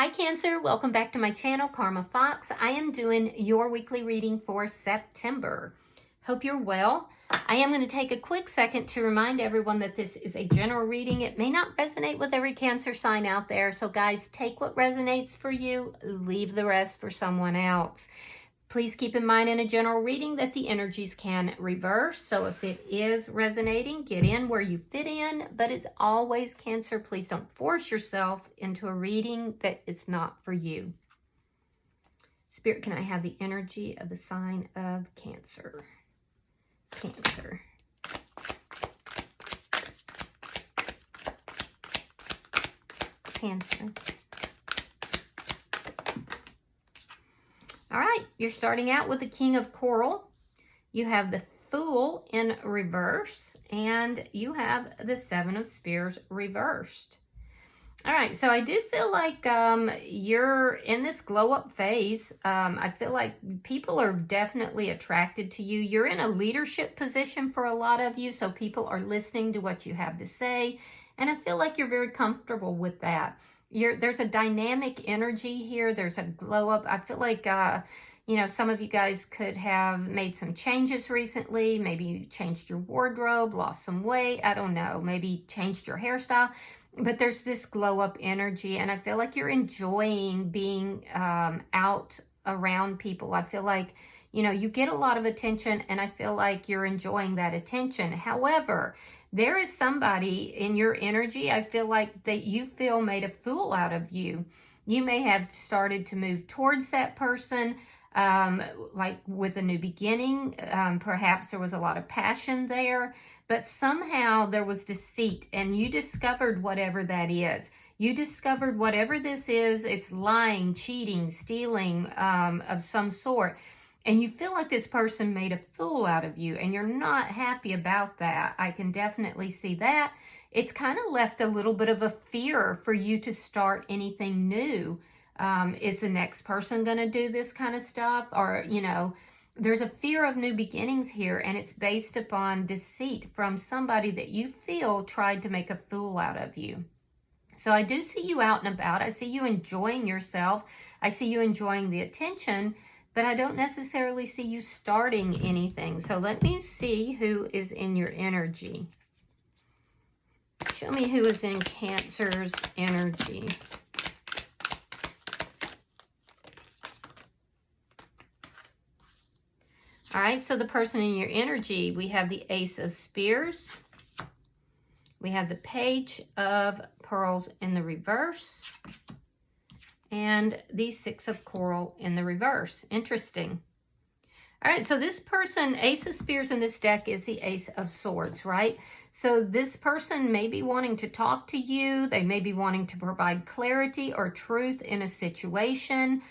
Hi Cancer, welcome back to my channel, Karma Fox. I am doing your weekly reading for September. Hope you're well. I am going to take a quick second to remind everyone that this is a general reading. It may not resonate with every Cancer sign out there, so guys, take what resonates for you, leave the rest for someone else. Please keep in mind in a general reading that the energies can reverse. So if it is resonating, get in where you fit in. But as always, Cancer, please don't force yourself into a reading that is not for you. Spirit, can I have the energy of the sign of Cancer? Cancer. Cancer. All right, you're starting out with the King of Coral. You have the Fool in reverse, and you have the Seven of Spears reversed. All right, so I do feel like you're in this glow-up phase. I feel like people are definitely attracted to you. You're in a leadership position for a lot of you, so people are listening to what you have to say, and I feel like you're very comfortable with that. There's a dynamic energy here. There's a glow up. I feel like, you know, some of you guys could have made some changes recently. Maybe you changed your wardrobe, lost some weight. I don't know. Maybe changed your hairstyle. But there's this glow up energy. And I feel like you're enjoying being out around people. I feel like, you know, you get a lot of attention, and I feel like you're enjoying that attention. However, there is somebody in your energy, I feel like, that you feel made a fool out of you. You may have started to move towards that person, like with a new beginning. Perhaps there was a lot of passion there, but somehow there was deceit, and you discovered whatever that is. You discovered whatever this is. It's lying, cheating, stealing of some sort. And you feel like this person made a fool out of you, and you're not happy about that. I can definitely see that. It's kind of left a little bit of a fear for you to start anything new. Is the next person going to do this kind of stuff? Or, you know, there's a fear of new beginnings here, and it's based upon deceit from somebody that you feel tried to make a fool out of you. So I do see you out and about. I see you enjoying yourself. I see you enjoying the attention, but I don't necessarily see you starting anything. So let me see who is in your energy. Show me who is in Cancer's energy. All right, so the person in your energy, we have the Ace of Spears. We have the Page of Pearls in the reverse. And the Six of Coral in the reverse. Interesting. All right, so this person, Ace of Spears in this deck is the Ace of Swords, right? So this person may be wanting to talk to you. They may be wanting to provide clarity or truth in a situation.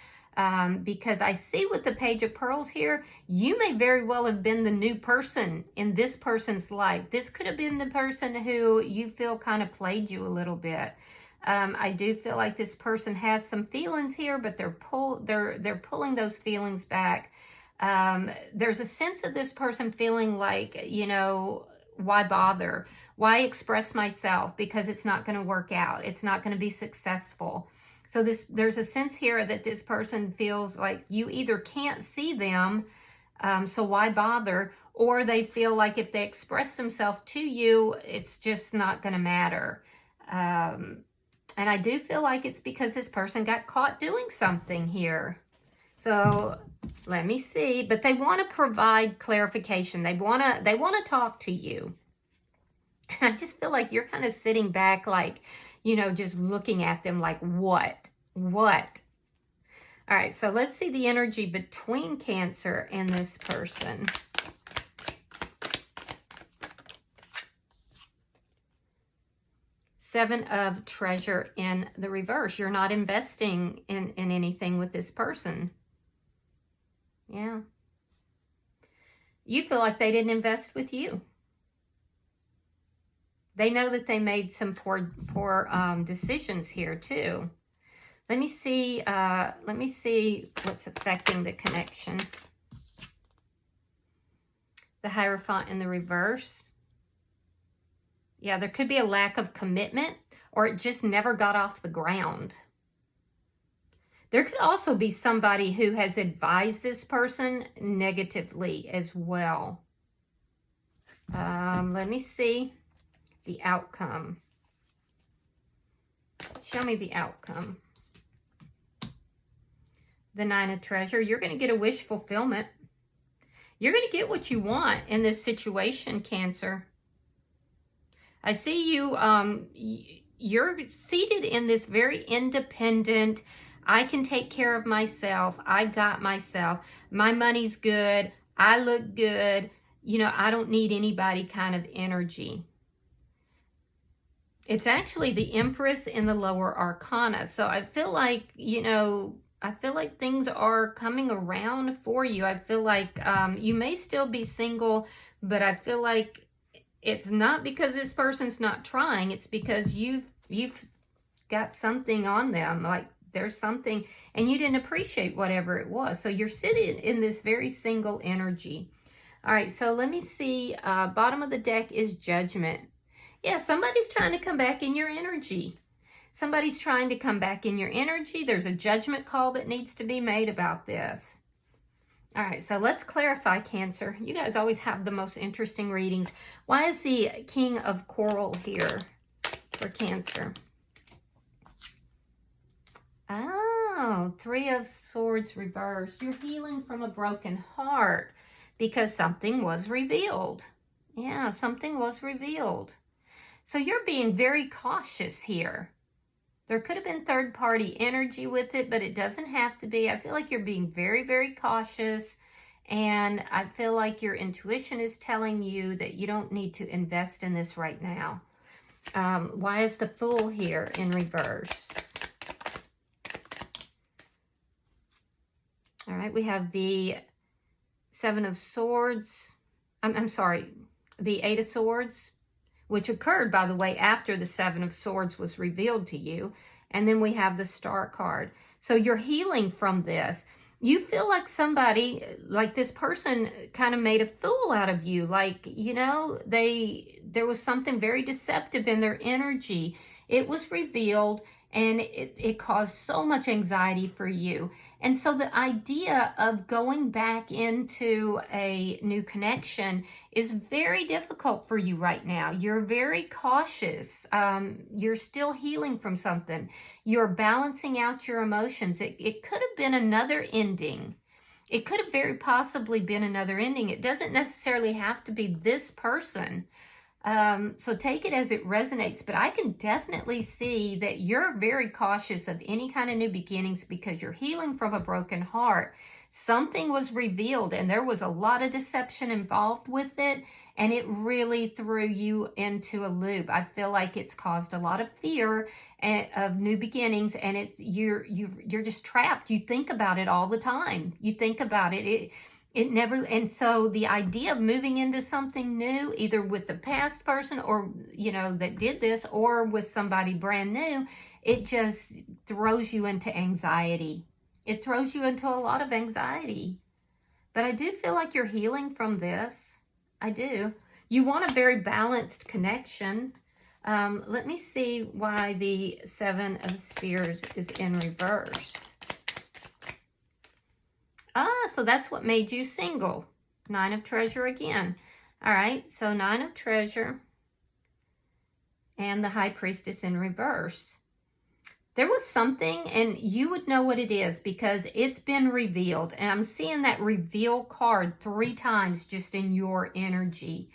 Because I see with the Page of Pearls here, you may very well have been the new person in this person's life. This could have been the person who you feel kind of played you a little bit. I do feel like this person has some feelings here, but they're pulling those feelings back. There's a sense of this person feeling like, you know, why bother? Why express myself? Because it's not going to work out. It's not going to be successful. So there's a sense here that this person feels like you either can't see them, so why bother? Or they feel like if they express themselves to you, it's just not going to matter. And I do feel like it's because this person got caught doing something here. So let me see. But they want to provide clarification. They want to talk to you. And I just feel like you're kind of sitting back like, you know, just looking at them like, what? What? All right, so let's see the energy between Cancer and this person. Seven of Treasure in the reverse. You're not investing in anything with this person. Yeah. You feel like they didn't invest with you. They know that they made some poor decisions here too. Let me see what's affecting the connection. The Hierophant in the reverse. Yeah, there could be a lack of commitment, or it just never got off the ground. There could also be somebody who has advised this person negatively as well. Let me see the outcome. Show me the outcome. The Nine of Treasures. You're going to get a wish fulfillment. You're going to get what you want in this situation, Cancer. I see you, you're seated in this very independent, I can take care of myself. I got myself. My money's good. I look good. You know, I don't need anybody kind of energy. It's actually the Empress in the lower arcana. So I feel like, you know, I feel like things are coming around for you. I feel like you may still be single, but I feel like it's not because this person's not trying. It's because you've got something on them. Like there's something, and you didn't appreciate whatever it was. So you're sitting in this very single energy. All right, so let me see. Bottom of the deck is Judgment. Yeah, somebody's trying to come back in your energy. Somebody's trying to come back in your energy. There's a judgment call that needs to be made about this. All right, so let's clarify, Cancer. You guys always have the most interesting readings. Why is the King of Coral here for Cancer? Oh, Three of Swords reversed. You're healing from a broken heart because something was revealed. Yeah, something was revealed. So you're being very cautious here. There could have been third-party energy with it, but it doesn't have to be. I feel like you're being very, very cautious, and I feel like your intuition is telling you that you don't need to invest in this right now. Why is the Fool here in reverse? All right, we have the Seven of Swords. I'm sorry, the Eight of Swords, which occurred, by the way, after the Seven of Swords was revealed to you. And then we have the Star card. So you're healing from this. You feel like somebody, like this person kind of made a fool out of you. Like, you know, there was something very deceptive in their energy. It was revealed, and it caused so much anxiety for you. And so the idea of going back into a new connection is very difficult for you right now. You're very cautious. You're still healing from something. You're balancing out your emotions. It could have been another ending. It could have very possibly been another ending. It doesn't necessarily have to be this person. So take it as it resonates, but I can definitely see that you're very cautious of any kind of new beginnings because you're healing from a broken heart. Something was revealed, and there was a lot of deception involved with it, and it really threw you into a loop. I feel like it's caused a lot of fear of new beginnings, and you're just trapped. You think about it all the time. You think about it. It never, and so the idea of moving into something new, either with the past person or, you know, that did this, or with somebody brand new, it just throws you into anxiety. It throws you into a lot of anxiety. But I do feel like you're healing from this. I do. You want a very balanced connection. Let me see why the Seven of Spears is in reverse. So that's what made you single. Nine of Treasure again. All right, so Nine of Treasure and the High Priestess in reverse. There was something, and you would know what it is because it's been revealed. And I'm seeing that reveal card 3 times just in your energy.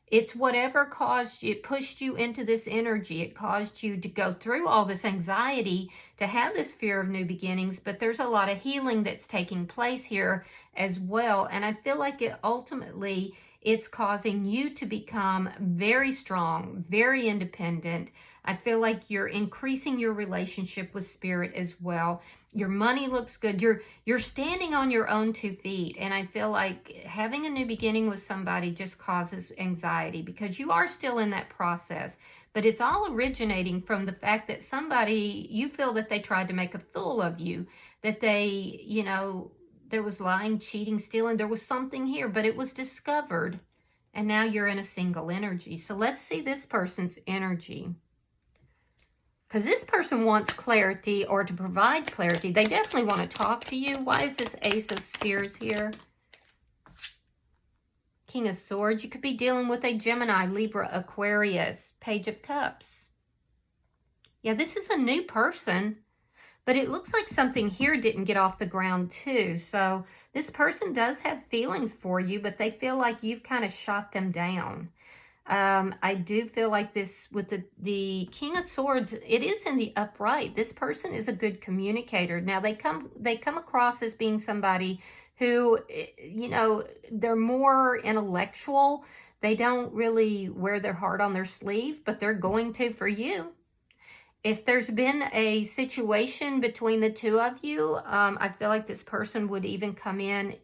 It's whatever caused you, it pushed you into this energy. It caused you to go through all this anxiety, to have this fear of new beginnings, but there's a lot of healing that's taking place here as well. And I feel like ultimately it's causing you to become very strong, very independent. I feel like you're increasing your relationship with Spirit as well. Your money looks good. You're standing on your own 2 feet. And I feel like having a new beginning with somebody just causes anxiety because you are still in that process. But it's all originating from the fact that somebody, you feel that they tried to make a fool of you, that they, you know, there was lying, cheating, stealing. There was something here, but it was discovered. And now you're in a single energy. So let's see this person's energy. Because this person wants clarity or to provide clarity. They definitely want to talk to you. Why is this Ace of Spears here? King of Swords. You could be dealing with a Gemini, Libra, Aquarius, Page of Cups. Yeah, this is a new person, but it looks like something here didn't get off the ground too. So this person does have feelings for you, but they feel like you've kind of shot them down. I do feel like this with the King of Swords, it is in the upright. This person is a good communicator. Now they come across as being somebody who, you know, they're more intellectual. They don't really wear their heart on their sleeve, but they're going to for you. If there's been a situation between the two of you, I feel like this person would even come in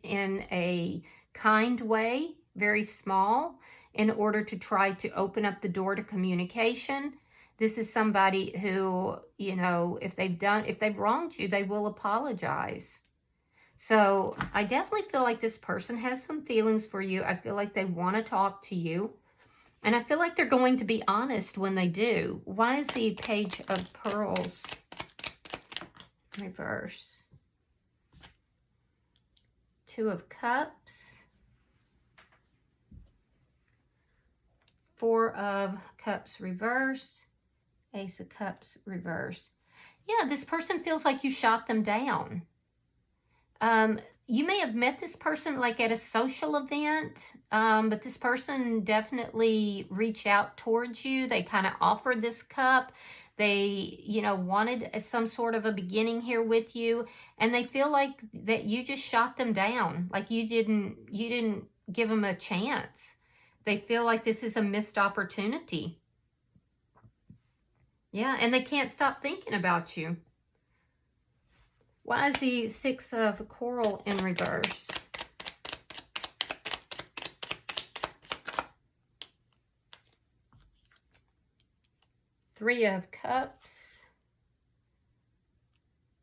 a kind way, very small, in order to try to open up the door to communication. This is somebody who, you know, if they've wronged you, they will apologize. So I definitely feel like this person has some feelings for you. I feel like they want to talk to you. And I feel like they're going to be honest when they do. Why is the Page of Pearls reverse? Two of Cups. Four of Cups reverse. Ace of Cups reverse. Yeah, this person feels like you shot them down. You may have met this person like at a social event, but this person definitely reached out towards you. They kind of offered this cup. They, you know, wanted some sort of a beginning here with you, and they feel like that you just shot them down. Like you didn't give them a chance. They feel like this is a missed opportunity. Yeah, and they can't stop thinking about you. Why is the Six of Coral in reverse? Three of Cups.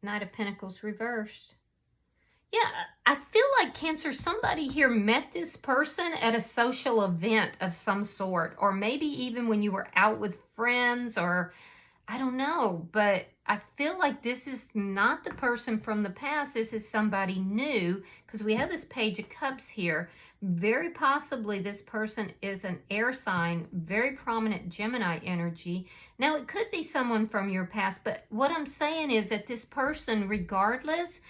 Knight of Pentacles reversed. Yeah, I feel like Cancer, somebody here met this person at a social event of some sort, or maybe even when you were out with friends, or I don't know, but I feel like this is not the person from the past. This is somebody new, because we have this Page of Cups here. Very possibly this person is an air sign, very prominent Gemini energy. Now, it could be someone from your past, but what I'm saying is that this person, regardless,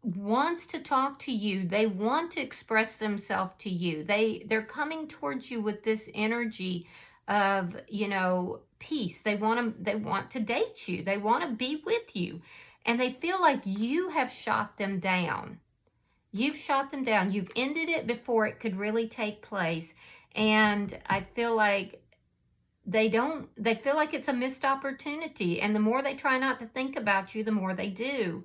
wants to talk to you. They want to express themselves to you. They're coming towards you with this energy of, you know, peace. They want to date you. They want to be with you. And they feel like you have shot them down. You've shot them down. You've ended it before it could really take place. And I feel like they feel like it's a missed opportunity. And the more they try not to think about you, the more they do.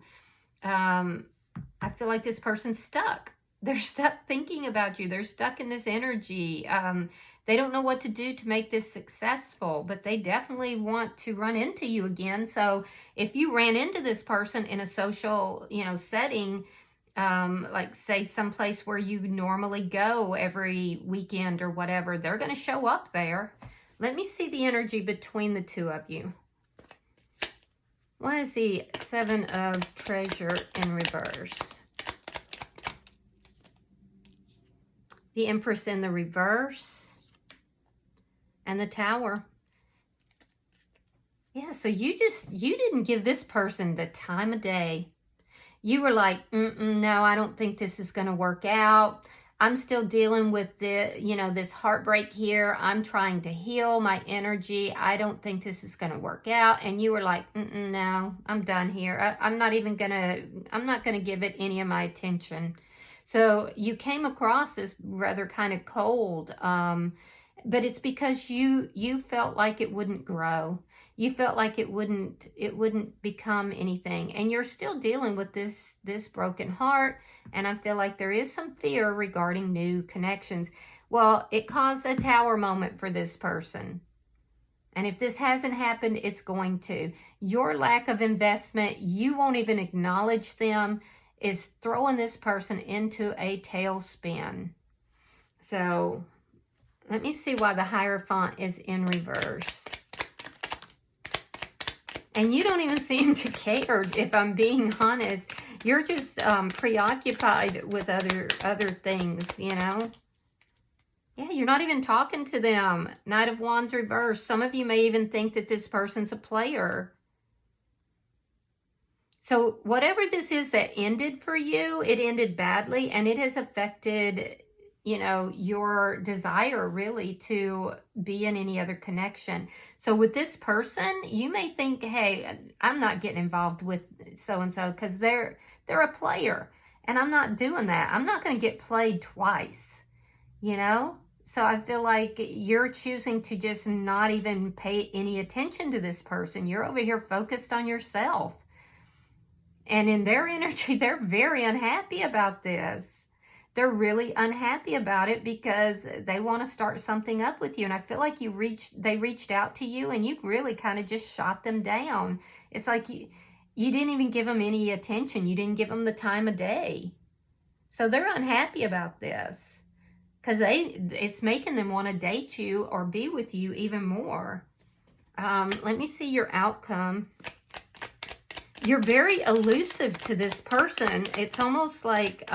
I feel like this person's stuck. They're stuck thinking about you. They're stuck in this energy. They don't know what to do to make this successful, but they definitely want to run into you again. So if you ran into this person in a social, you know, setting, like say someplace where you normally go every weekend or whatever, they're going to show up there. Let me see the energy between the two of you. Why is the Seven of Treasure in reverse? The Empress in the reverse. And the Tower. Yeah, so you didn't give this person the time of day. You were like, no, I don't think this is going to work out. I'm still dealing with this heartbreak here. I'm trying to heal my energy. I don't think this is going to work out. And you were like, no, I'm done here. I'm not going to give it any of my attention. So you came across as rather kind of cold. But it's because you felt like it wouldn't grow. You felt like it wouldn't become anything. And you're still dealing with this broken heart. And I feel like there is some fear regarding new connections. Well, it caused a Tower moment for this person. And if this hasn't happened, it's going to. Your lack of investment, you won't even acknowledge them, is throwing this person into a tailspin. So let me see why the Hierophant is in reverse. And you don't even seem to care, if I'm being honest. You're just preoccupied with other things, you know. Yeah, you're not even talking to them. Knight of Wands reversed. Some of you may even think that this person's a player. So whatever this is that ended for you, it ended badly, and it has affected, you know, your desire really to be in any other connection. So with this person, you may think, hey, I'm not getting involved with so-and-so because they're a player, and I'm not doing that. I'm not going to get played twice, you know? So I feel like you're choosing to just not even pay any attention to this person. You're over here focused on yourself. And in their energy, they're very unhappy about this. They're really unhappy about it because they want to start something up with you. And I feel like they reached out to you and you really kind of just shot them down. It's like you didn't even give them any attention. You didn't give them the time of day. So they're unhappy about this because it's making them want to date you or be with you even more. Let me see your outcome. You're very elusive to this person. It's almost like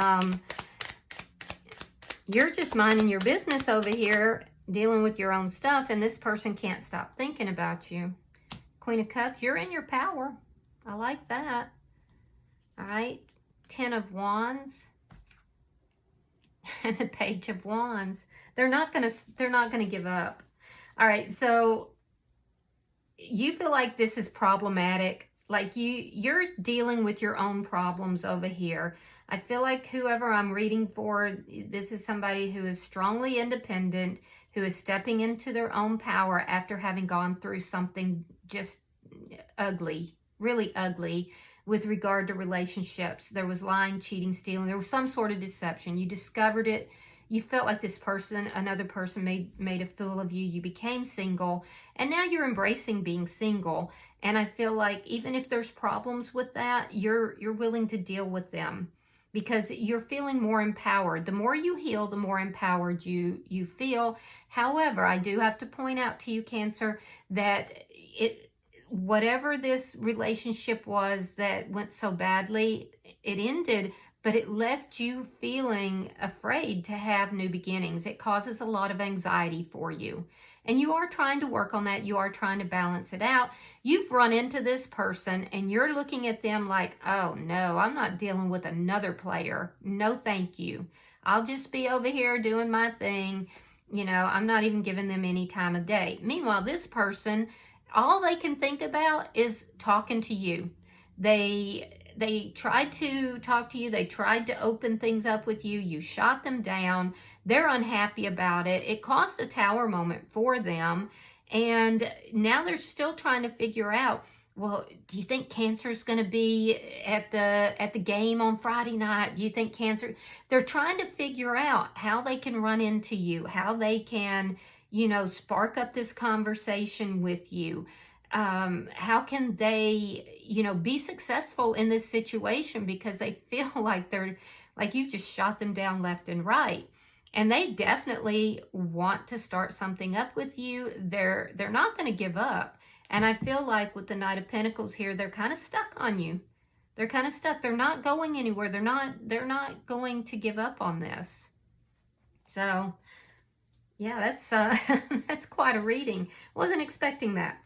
you're just minding your business over here, dealing with your own stuff, and this person can't stop thinking about you. Queen of Cups, you're in your power. I like that. All right, 10 of Wands and the Page of Wands. They're not gonna give up. All right, so you feel like this is problematic. Like you're dealing with your own problems over here. I feel like whoever I'm reading for, this is somebody who is strongly independent, who is stepping into their own power after having gone through something just ugly, really ugly with regard to relationships. There was lying, cheating, stealing. There was some sort of deception. You discovered it. You felt like this person, another person made a fool of you. You became single, and now you're embracing being single. And I feel like even if there's problems with that, you're willing to deal with them because you're feeling more empowered. The more you heal, the more empowered you feel. However, I do have to point out to you, Cancer, that whatever this relationship was that went so badly, it ended, but it left you feeling afraid to have new beginnings. It causes a lot of anxiety for you. And you are trying to work on that. You are trying to balance it out. You've run into this person and you're looking at them like, oh no, I'm not dealing with another player. No, thank you. I'll just be over here doing my thing. You know, I'm not even giving them any time of day. Meanwhile, this person, all they can think about is talking to you. They tried to talk to you. They tried to open things up with you. You shot them down. They're unhappy about it. It caused a tower moment for them. And now they're still trying to figure out, well, do you think Cancer's going to be at the game on Friday night? Do you think Cancer? They're trying to figure out how they can run into you, how they can, you know, spark up this conversation with you. How can they, you know, be successful in this situation because they feel like you've just shot them down left and right. And they definitely want to start something up with you. They're not going to give up. And I feel like with the Knight of Pentacles here, they're kind of stuck on you. They're kind of stuck. They're not going anywhere. They're not going to give up on this. So, yeah, that's quite a reading. Wasn't expecting that.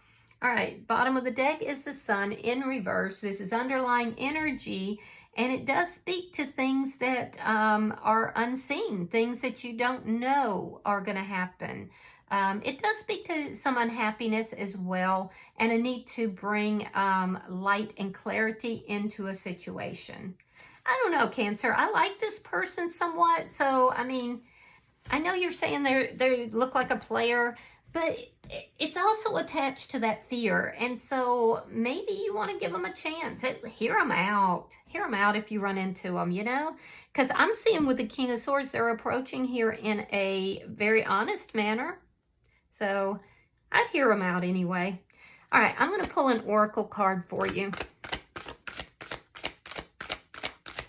All right, bottom of the deck is the Sun in reverse. This is underlying energy, and it does speak to things that are unseen, things that you don't know are going to happen. It does speak to some unhappiness as well, and a need to bring light and clarity into a situation. I don't know, Cancer. I like this person somewhat. So, I mean, I know you're saying they look like a player, but it's also attached to that fear. And so maybe you want to give them a chance. Hear them out. Hear them out if you run into them, you know? Because I'm seeing with the King of Swords, they're approaching here in a very honest manner. So I'd hear them out anyway. All right, I'm going to pull an oracle card for you.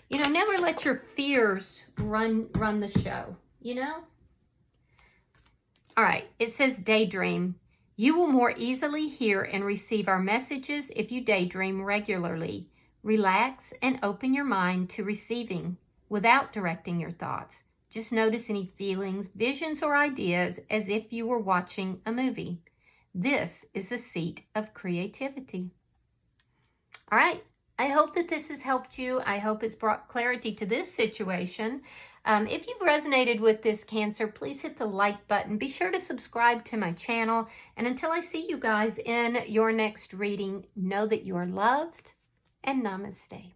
You know, never let your fears run the show, you know? All right, it says daydream. You will more easily hear and receive our messages if you daydream regularly. Relax and open your mind to receiving without directing your thoughts. Just notice any feelings, visions, or ideas as if you were watching a movie. This is the seat of creativity. All right. I hope that this has helped you. I hope it's brought clarity to this situation. If you've resonated with this, Cancer, please hit the like button. Be sure to subscribe to my channel. And until I see you guys in your next reading, know that you are loved and namaste.